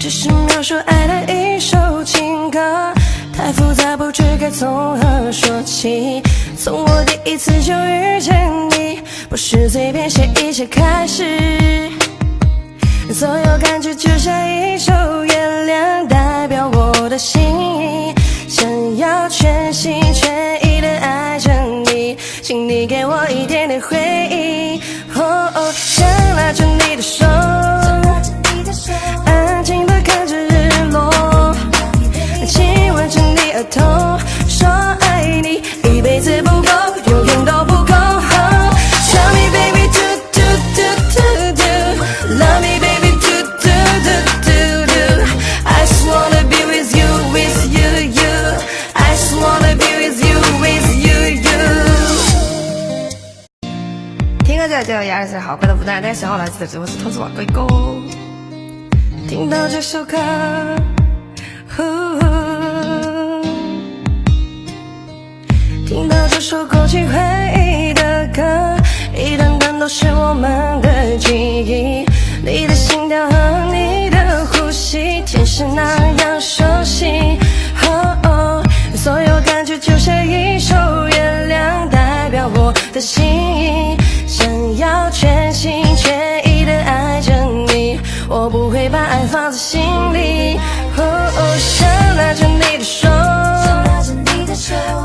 只是描述爱的一首情歌，太复杂不知该从何说起。从我第一次就遇见你，不是随便写一写开始，所有感觉就像一束月亮，代表我的心意，想要全心全意的爱着你，请你给我一点点回忆。想拉着你的手，安静地看着日落，亲吻着你额头，说爱你一辈子不够，永远都不够。Tell me baby do do do do do, love me baby do do do do do. I just wanna be with you, with you, you. I just wanna be with you, with you, you. 听歌就有牙齿好歌的不但大家喜欢我来自的直播室投资网归购。听到这首歌，听到这首勾起回忆的歌，一段段都是我们的记忆，你的心跳和你的呼吸，天是那样熟悉。所有感觉就像一束月亮，代表我的心意，想要全心全意的爱着你，我不会把爱放在心里。想拉着你的手，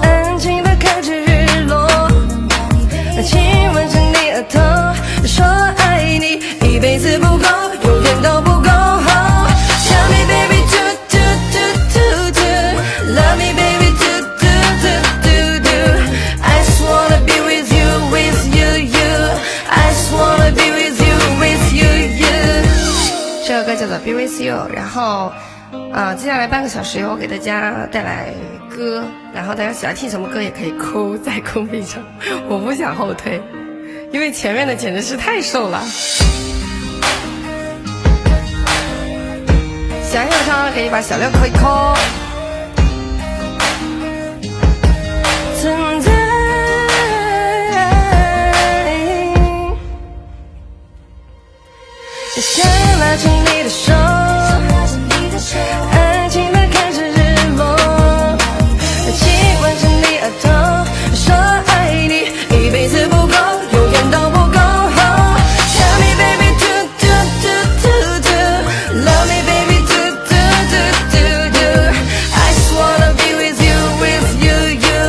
安静地看着日落，亲吻着你额头，说爱你一辈子不够，永远都不够。Tell me baby do do do do do, love me baby do do do do do. I just wanna be with you, with you, you. I just wanna be with you, with you, you. 这首歌叫做 Be With You， 然后接下来半个小时以后给大家带来歌，然后大家喜欢听什么歌也可以扣在公屏上，我不想后退，因为前面的简直是太瘦了。喜欢听唱的可以把小六扣一扣。存在，想拉着你的手，安静地看着日落，亲吻着你额头，说爱你一辈子不够，永远都不够。Tell me baby do do do do do, love me baby do do do do do. I just wanna be with you, with you, you.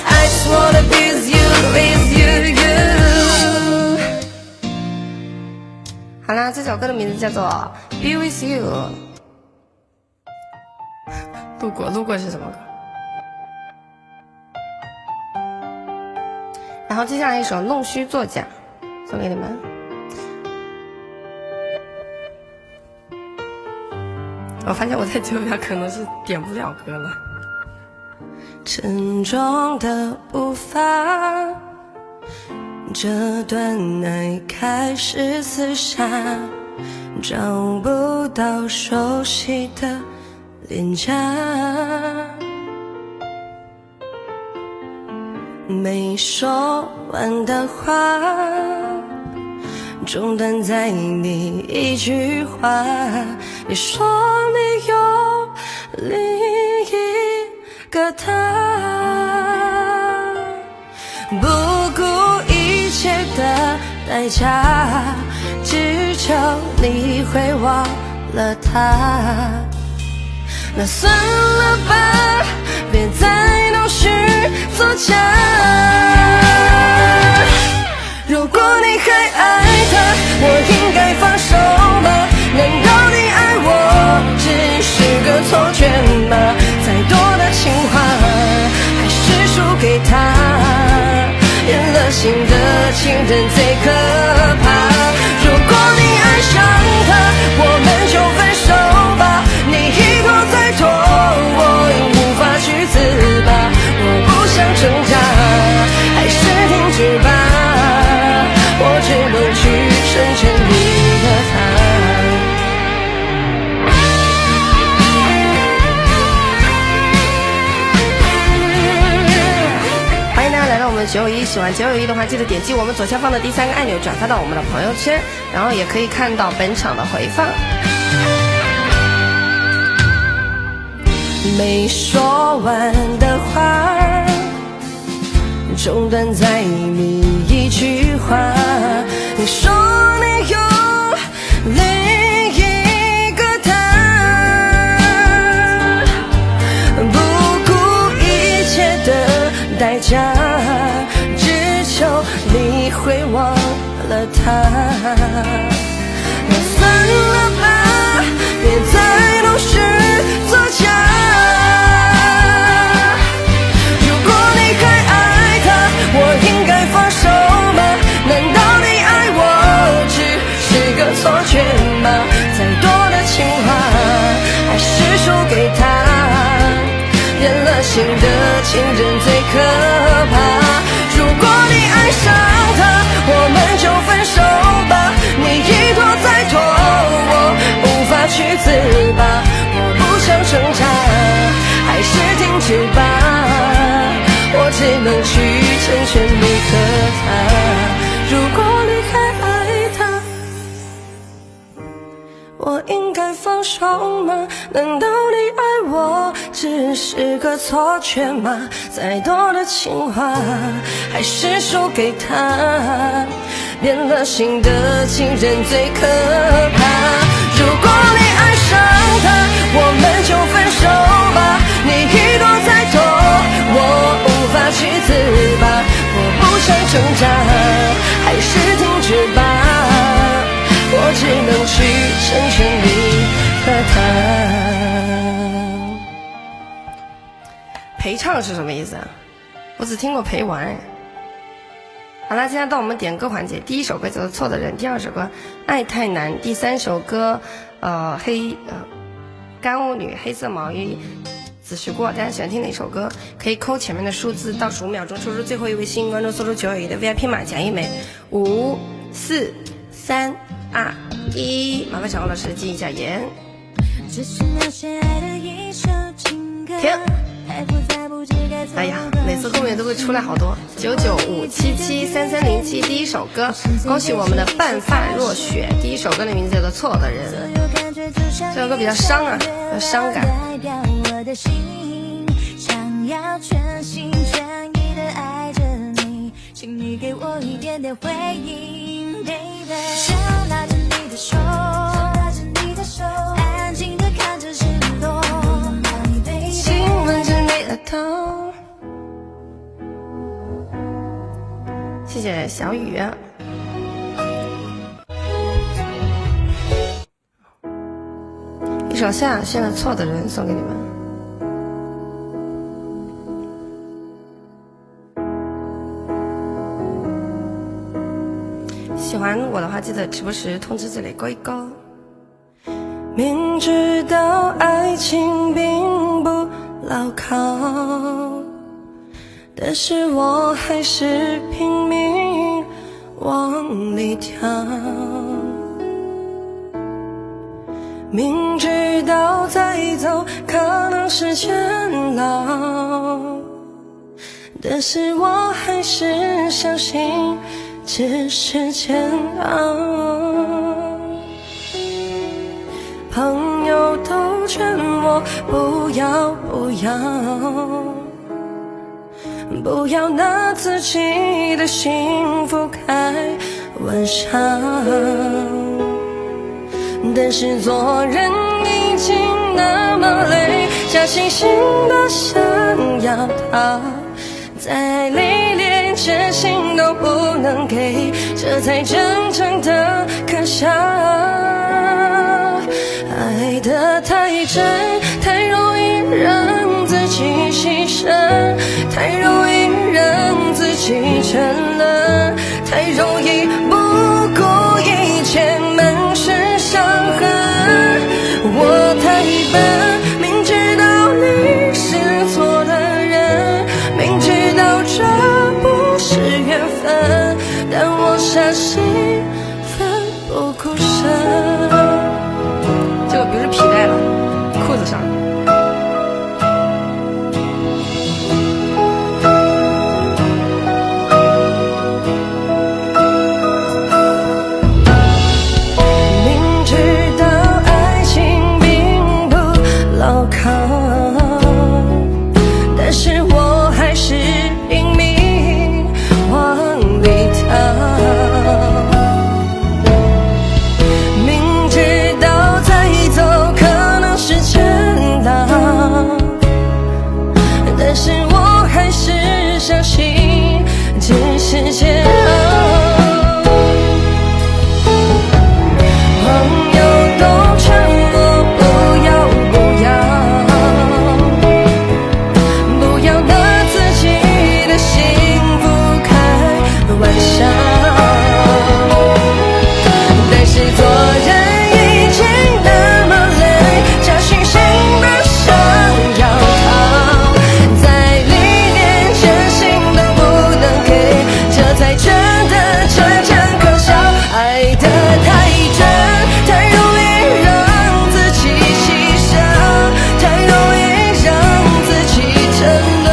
I just wanna be with you, with you, you. 好啦，这首歌的名字叫做 Be With You。路过是什么歌？然后接下来一首弄虚作假送给你们。我发现我在这边可能是点不了歌了。沉重的步伐，这段爱开始厮杀，找不到熟悉的脸颊，没说完的话中断在你一句话，你说你有另一个他，不顾一切的代价，只求你会忘了他。那算了吧，别再弄虚作假。如果你还爱他，我应该放手吗？难道你爱我只是个错觉吗？再多的情话还是输给他，变了心的情人最可怕。如果你爱上他，我们就分手吧。你一拖再拖，我无法去自拔。我不想挣扎，还是停止吧。我只能去成全你的他。欢迎大家来到我们951，喜欢951的话，记得点击我们左下方的第3个按钮，转发到我们的朋友圈，然后也可以看到本场的回放。没说完的话，中断在你一句话。你说你有另一个他，不顾一切的代价，只求你会忘了他。算了吧，别再弄虚作假。如果你还爱他，我应该放手吗？难道你爱我只是个错觉吗？再多的情话还是输给他，变了心的情人最可怕。如果你爱上他，我们就分手吧。你一拖再拖，我无法去自拔。我不想挣扎，还是停止吧。我只能去成全你和他。如果你还爱他，我应该放手吗？难道你爱我只是个错觉吗？再多的情话还是输给他，变了心的情人最可怕。如果你爱上他，我们就分手吧。你一拖再拖，我无法去自拔。我不想挣扎，还是停止吧。我只能去成全你和他。陪唱是什么意思啊？我只听过陪玩。好了，现在到我们点歌环节。第一首歌叫做《错的人》，第二首歌《爱太难》，第三首歌干舞女黑色毛衣子时过。大家喜欢听哪首歌？可以扣前面的数字，倒数5秒钟，说出最后一位幸运观众，送出9友谊的 VIP 码奖一枚。5、4、3、2、1，麻烦小欧老师记一下言。停。哎呀，每次后面都会出来好多995773307。第一首歌，恭喜我们的半发若雪。第一首歌的名字叫做《错的人》，这首歌比较伤啊，比较伤感。想要全心全意的爱着你，请你给我一点点回应 ，baby。手拿着你的手，安静的看着日落，亲吻着你的头。谢谢小雨。一首萧亚轩的《错的人》送给你们。喜欢我的话，记得直播时通知这里勾一勾。明知道爱情并不牢靠，但是我还是拼命往里跳。明知道再走可能是煎熬，但是我还是相信只是煎熬。朋友都劝我不要拿自己的幸福开玩笑，但是做人已经那么累，假惺惺的想要逃，再历练真心都不能给，这才真正的可笑。爱得太真，太容易让自己牺牲，太容易让自己沉沦，太容易不顾一切满是伤痕。我太笨，明知道你是错的人，明知道这不是缘分，但我相信奋不顾身。这个不是皮带了，裤子上。明知道爱情并不牢靠，只是煎熬。朋友都劝我不要拿自己的幸福开玩笑，但是做人已经那么累，假惺惺的想要逃，再历练真心都不能给，这才真的真正可笑。爱得太真，太容易让自己牺牲，太容易让自己沉沦，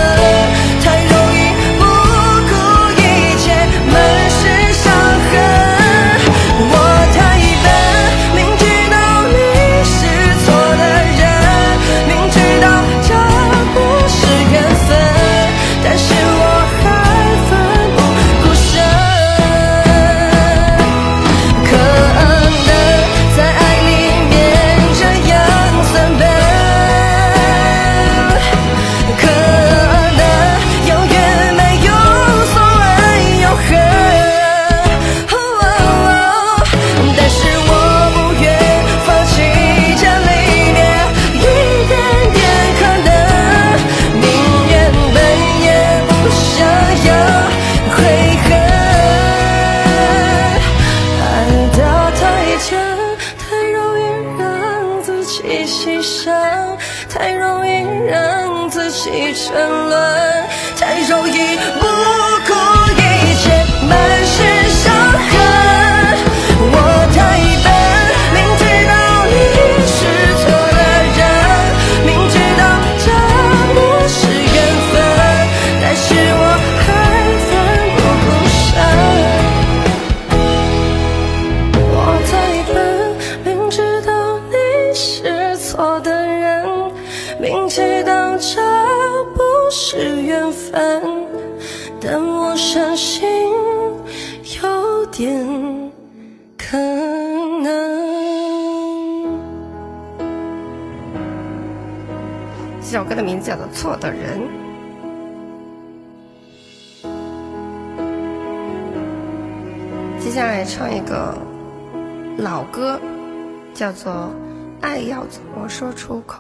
太容易不顾一切，满是伤痕。我太笨，明知道你是错的人，明知道这不是缘分，但是我还奋不顾身，可能在爱里面这样酸笨，可能永远没有所谓永恒，但是我不愿放弃这历练，一点点可能，宁愿笨也不想要悔恨。爱得太真，太容易让自己牺牲，太容易让自己沉沦，太容易不顾一切，满是伤痕。我太笨，明知道你是错的人，明知道这不是缘分，但是我还奋不顾身。我太笨，明知道你是错的人，明知道这不是缘分，但我相信有点可能。这首歌的名字叫做《错的人》。接下来唱一个老歌，叫做《爱要怎么说出口》。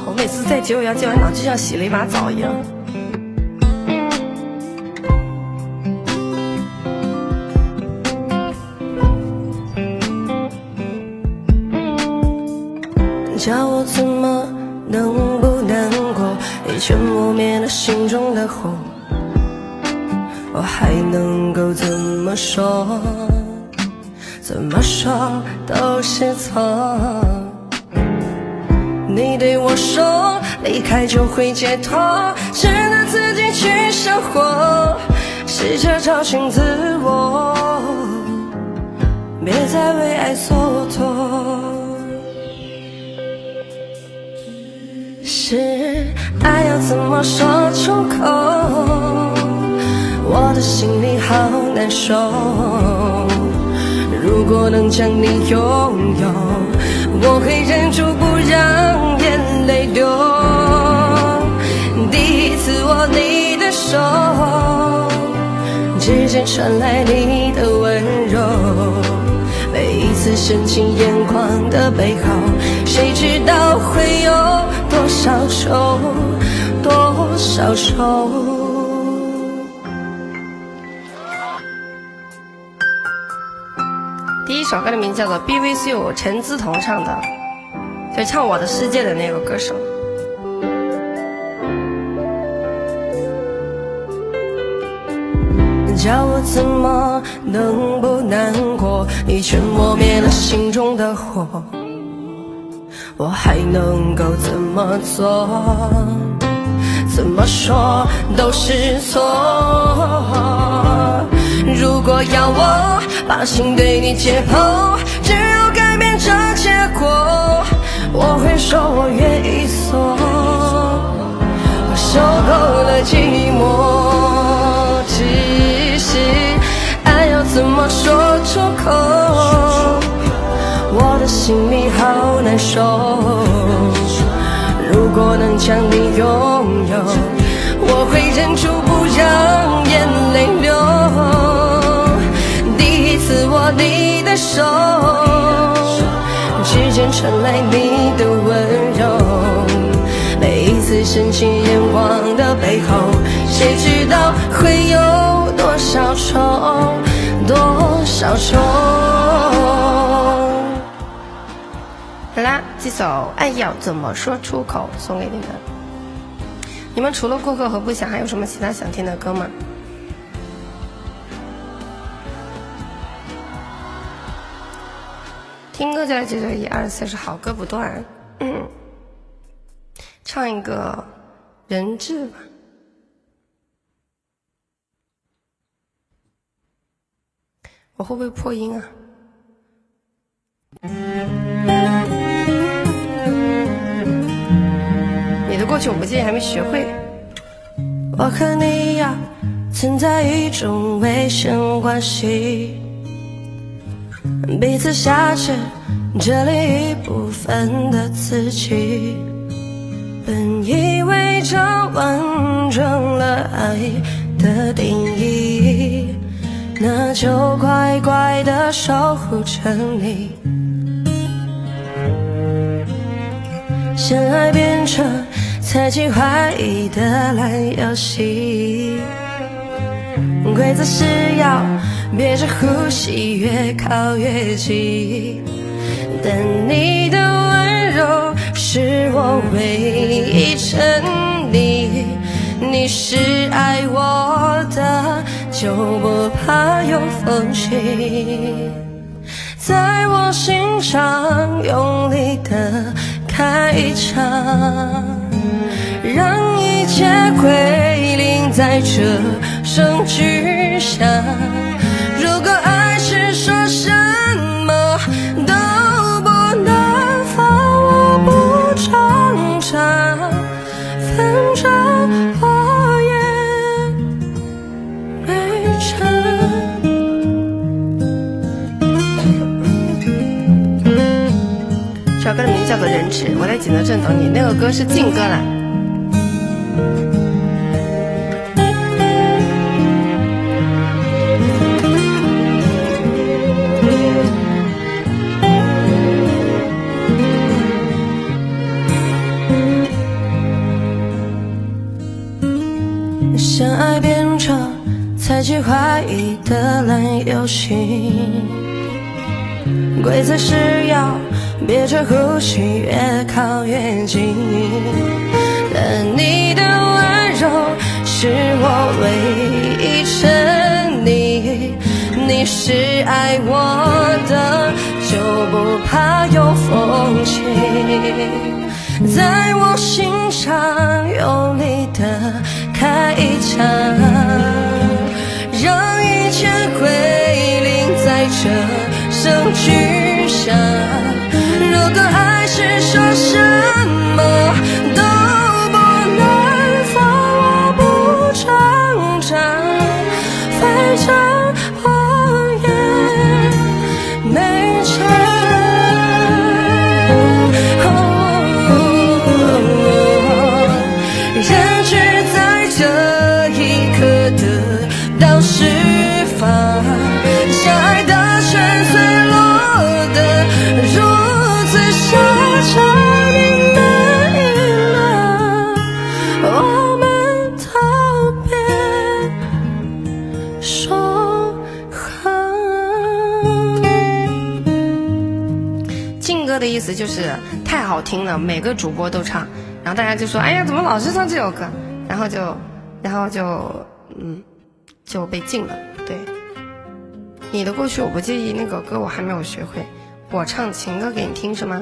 我每次在991接完档，就像洗了一把澡一样。叫我怎么能不难过，一拳磨灭了心中的火，我还能够怎么说？怎么说都是错。你对我说离开就会解脱，只能自己去生活，试着找寻自我，别再为爱蹉跎。是爱要怎么说出口，我的心里好难受。如果能将你拥有，我会忍住不让眼泪流。第一次握你的手，指尖传来你的温柔，每一次深情眼眶的背后，谁知道会有多少愁，多少愁。第一首歌的名字叫做《Be With You》，陈姿彤唱的，就唱《我的世界》的那个歌手。叫我怎么能不难过，一拳磨灭了心中的火，我还能够怎么做？怎么说都是错。如果要我把心对你解剖，只有改变这结果，我会说我愿意做。我受够了寂寞，只是爱要怎么说出口，我的心里好难受。如果能将你拥有，我会忍住不让眼泪流。第一次握你的手，指尖传来你的温柔。每一次深情眼光的背后，谁知道会有多少愁，多少愁。好啦，这首《爱要怎么说出口》送给你们。你们除了过客和不想，还有什么其他想听的歌吗？听歌就来解决1、2、4是好歌不断。唱一个人质吧。我会不会破音啊？你的过去我不介意，还没学会。我和你呀，存在一种危险关系，彼此挟持这里一部分的自己。本以为这完整了爱的定义，那就乖乖地守护着你。相爱变成猜忌怀疑的烂游戏，规则是要憋着呼吸，越靠越近。但你的温柔是我唯一沉溺，你是爱我的，就不怕有风起。在我心上用力的开一场，让一切归零，在这声巨响。如果爱是说什么都不能放，我不挣扎，反正我也没成。这首歌的名字叫做《人质》，我在景德镇等你。那个歌是劲歌啦。相爱变成猜忌怀疑的烂游戏，规则是要憋着呼吸，越靠越近。但你的温柔是我唯一沉溺，你是爱我的，就不怕有风起。在我心上用力的开一场，让一切归零，在这声巨响。如果爱是说什么都不能放，我不挣扎，反正我也没成。人质在这一刻得到释放，相爱的全脆弱的如此沙场，你们赢了，我们都别说话。劲歌的意思就是太好听了，每个主播都唱，然后大家就说：“哎呀，怎么老是唱这首歌？”然后就被禁了。对，你的过去我不介意，那个歌我还没有学会，我唱情歌给你听是吗？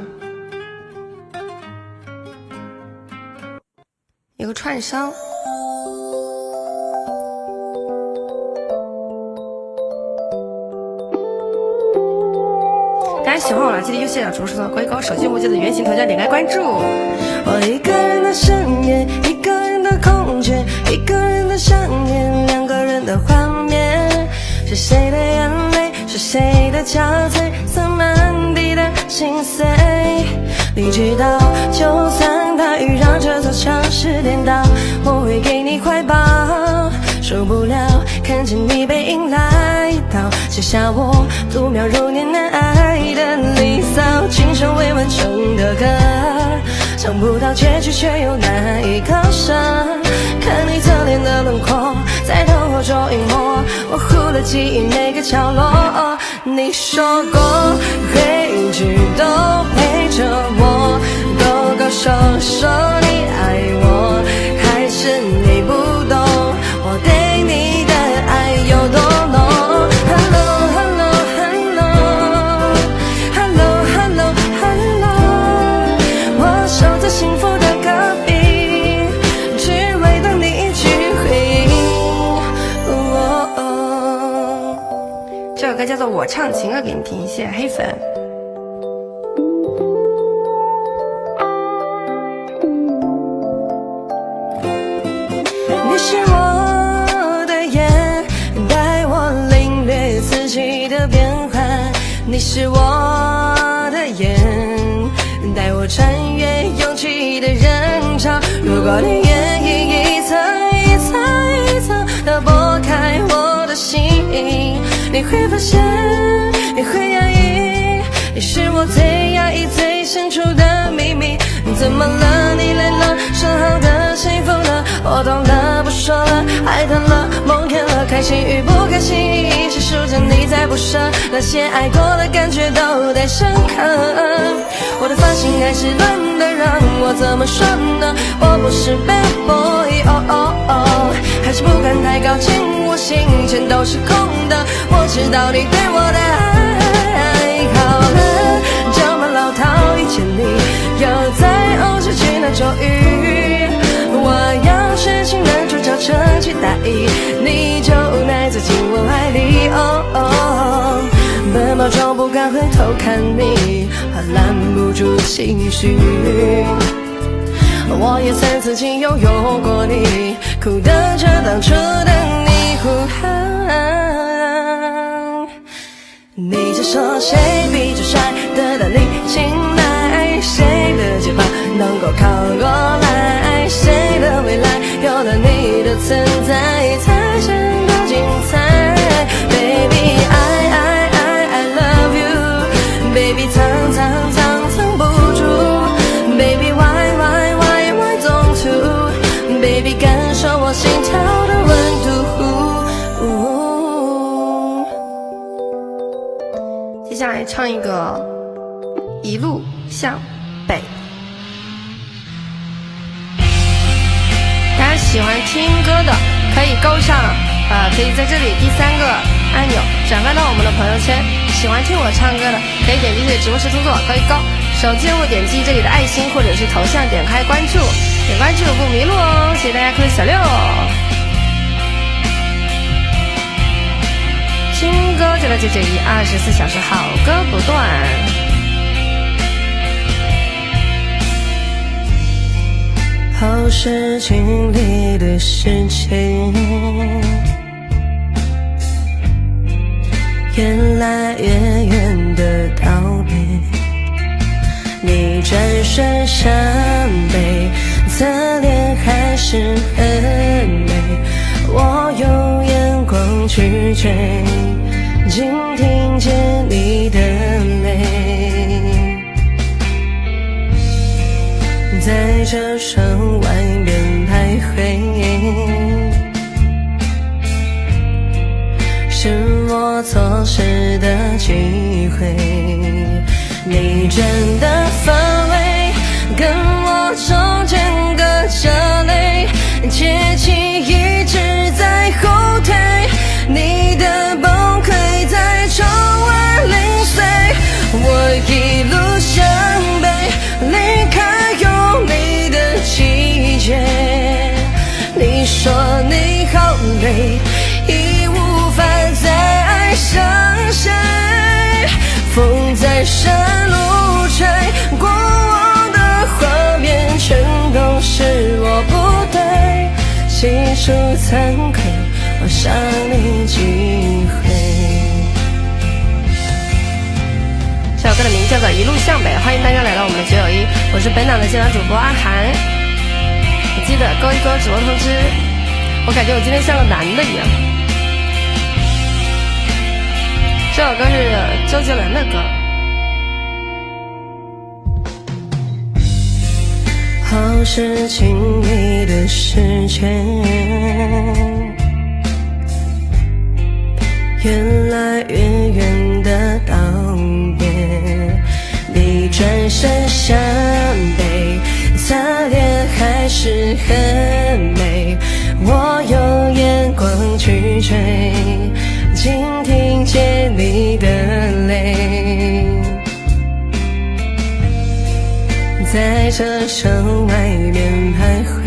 有个串烧。大家喜欢我了，记得右下角主手的龟狗，手机无记的圆形头像点开关注。我一个人的深夜，一个人的空间，一个人的想念，两个人的画面，是谁的眼泪，是谁的憔悴，洒满地的心碎。你知道，就算大雨让这座城市颠倒，我会给你怀抱。受不了看见你背影来到，写下我度秒如年难挨的离骚，今生未完成的歌，唱不到结局却又难以割舍。看你侧脸的轮廓，在灯火中隐没，模糊了记忆每个角落。你说过会一直都陪着我，勾勾手说你爱我，还是你不懂我对你的爱有多浓。 Hello Hello Hello Hello Hello Hello， 我守在幸福的隔壁，只为等你一句回应。这首歌叫做《我唱情歌给你听》，谢谢黑粉。你是我的眼，带我领略四季的变换。你是我的眼，带我穿越拥挤的人潮。如果你愿意一层一层一层地剥开我的心，你会发现，你会压抑，你是我最压抑最深处的秘密。怎么了？你累了？说好的幸福呢？我懂了，不说了，爱淡了，梦远了，开心与不开心一起数着你在不舍，那些爱过的感觉都太深刻。我的发型还是乱的，让我怎么说呢？我不是 bad boy， 还是不敢太靠近，我心全都是空的。我知道你对我的爱，好了，这么老套，以前你又在欧洲去那咒语，我要是情人主角撑起大衣，你就赖在进我怀里。奔跑中不敢回头看你，怕拦不住情绪。我也曾自己拥有过你，哭的着当初的你呼喊。你就说谁比较帅得到你青睐，谁的肩膀能够靠过来，谁的未来有了你的存在才显得精彩。Baby I love you， Baby 藏不住， Baby why don't you， Baby 感受我心跳的温度。接下来唱一个一路向北。大家喜欢听歌的可以勾上可以在这里第3个按钮转发到我们的朋友圈。喜欢听我唱歌的可以点击这里直播时图左勾一勾，手机用户点击这里的爱心或者是头像点开关注，点关注不迷路哦。谢谢大家，扣小6。听歌就在991，24小时好歌不断。后视镜里的事情，越来越远的道别，你转身向北，侧脸还是很美，我用眼光去追，竟听见你的泪，在这窗外面徘徊，是我错失的机会。你真的氛围跟我中间隔着泪，接近一直在后退，你的崩溃在窗外零碎，我一路向北，离开有你的季节。你说你好累，已无法再爱上谁，风在山路吹过，我的画面全都是我不对，细数惭愧，我伤你几回。这首歌的名字叫做《一路向北》，欢迎大家来到我们的991，我是本档的现场主播阿涵。你记得勾一勾直播通知，我感觉我今天像个男的一样。这首歌是周杰伦的歌。好是轻易的时间，越来越远的道别，你转身向北，擦脸还是很美，我用眼光去追，竟听见你的泪，在车窗外面徘徊，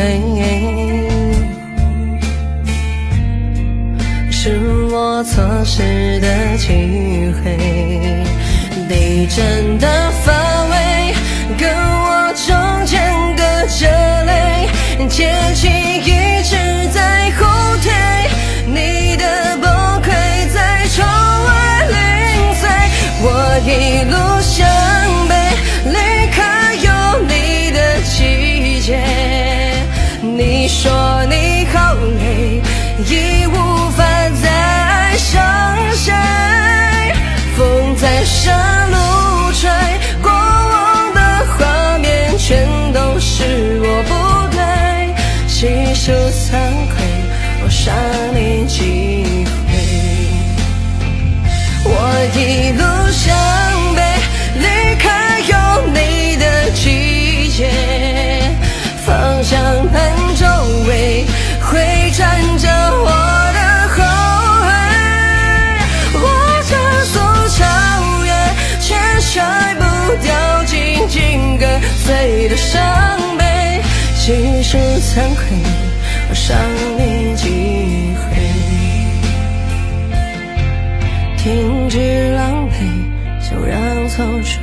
是我错失的机会，地震的范围跟我中间隔着泪，天气一直在后退，你的崩溃在窗外零碎，我一路向北，离开有你的季节，你说你好累，已无法再爱上谁，风在山路吹，过往的画面全都是我不对，细数惭愧，我伤你几回，我一路向北，离开有你的季节，方向盘周围会站着我的后悔，我这座超越却甩不掉紧紧跟随的伤悲，细数惭愧，我伤你几回，停止狼狈，就让凑成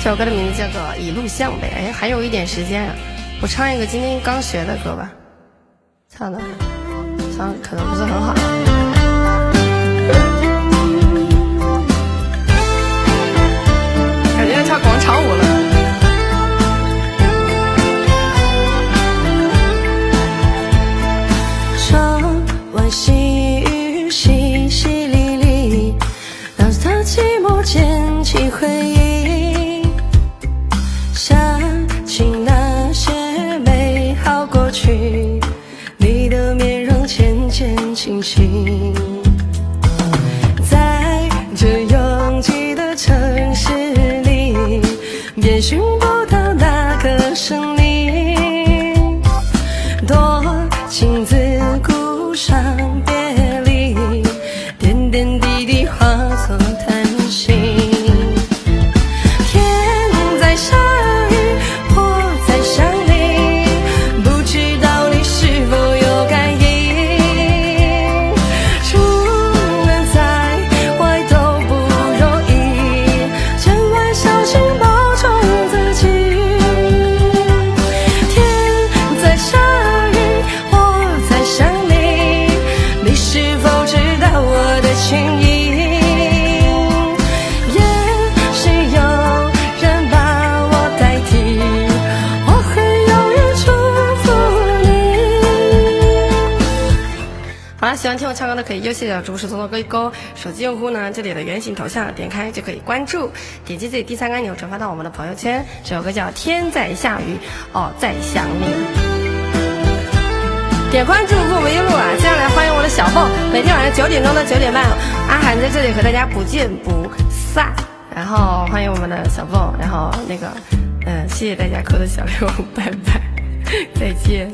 这首歌的名字叫做《一路向北》。哎，还有一点时间啊，我唱一个今天刚学的歌吧，唱的可能不是很好。感觉要跳广场舞了。窗外细雨淅淅沥沥，让它寂寞溅起回忆，想起那些美好过去，你的面容渐渐清晰，在这拥挤的城市里，别寻不到那个是你，多情自古伤别离，点点滴滴化作叹息，天在下雨，我在想你，不知道你是否有感应，出门在外都不容易，千万小心保重自己，天在下雨，我在想你，你是否知道我的情意，也许有人把我代替，我会永远祝福你。好了，喜欢听我唱歌的可以右下角主视动作勾一勾，手机用户呢这里的圆形头像点开就可以关注，点击这里第3个按钮转发到我们的朋友圈。这首歌叫《天在下雨，哦在想你》。点关注不迷路啊！接下来欢迎我的小凤，每天晚上9点钟到9点半，阿涵在这里和大家不见不散。然后欢迎我们的小凤，然后那个谢谢大家扣的小礼物，拜拜，再见。